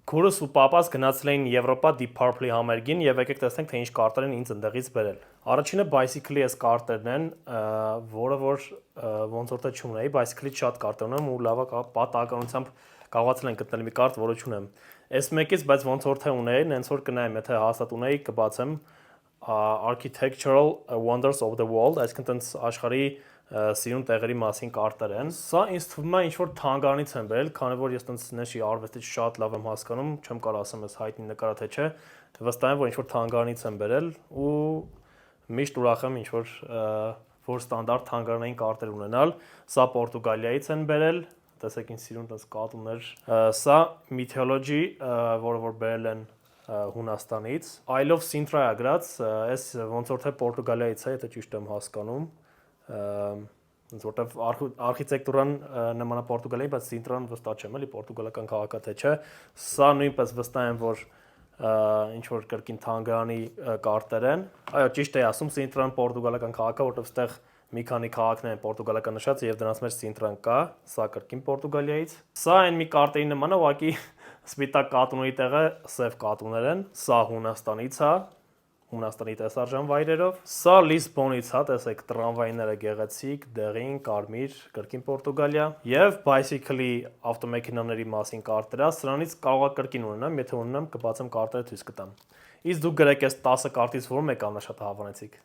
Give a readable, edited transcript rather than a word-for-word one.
Քուրս ու պապաս գնացել էին Եվրոպա Deep Purple-ի համերգին եւ եկեք տեսնենք թե ինչ կարտեր են ինձ ընդեղից բերել։ Առաջինը bicycle-ի էս կարտերն են, որը որ ոնց որ թե չունեի, bicycle-ից շատ կարտեր ունեմ ու լավա պատահականությամբ կարողացել են գտնել մի կարտ, որը չունեմ։ Այս մեկից, բայց ոնց որ թե ունեի, նենց որ կնայեմ, եթե հաստատ ունեի, կբացեմ Architectural Wonders of the World, այսինքն տենց աշխարհի սիրուն տեղերի մասին կարտեր են։ Սա ինձ թվում է ինչ-որ թանգարանից են բերել, քանի որ ես տենց նեշի արվեստից շատ լավ եմ հասկանում, չեմ կարող ասեմ ես հայտնի նկարա թե չէ, վստահ եմ, որ ինչ-որ թանգարանից են բերել ու միշտ ուրախ եմ ինչ-որ որ ստանդարտ թանգարանային կարտեր ունենալ։ Սա Պորտուգալիայից են բերել, տեսեք ինչ սիրուն տես կատուներ։ Սա Mythology, որը որ բերել են Հունաստանից։ I love Sintra-ը գրած, այս ոնց որ թե Պորտուգալիայից է, եթե ճիշտ եմ հասկանում։ Ոնց որտեվ արխիտեկտուրան նման է Պորտուգալիայի, բայց Sintra-ն վստահ չեմ, էլի պորտուգալական քաղաք է թե չէ։ Սա նույնպես վստահ եմ, որ ինչ որ կրկին թանգարանի կարտեր են։ Այո, ճիշտ է ասում, Sintra-ն պորտուգալական քաղաք է, որտեվ այդտեղ մի քանի քաղաքներ են պորտուգալական նշած եւ դրանց մեջ Sintra-ն կա, սա կրկին Պորտուգալիայից։ Սա այն մի կարտերի նման է, ուղղակի սպիտակ կատունի տեղը սև կատուներ են։ Սա Հունաստանից է, Հունաստանի տեսարժան վայրերով։ Սա Լիսբոնից է, տեսեք տրամվայները գեղեցիկ, դեղին, կարմիր, կրկին Պորտուգալիա։ Եվ bicycle-ի ավտոմեքենաների մասին կարտեր է, սրանից կարող է կրկին ունենամ, եթե ունենամ, կբացեմ կարտերը ցույց կտամ։ Իսկ դուք գրեք այս 10 կարտից որ մեկը ամենաշատը հավանեցիք։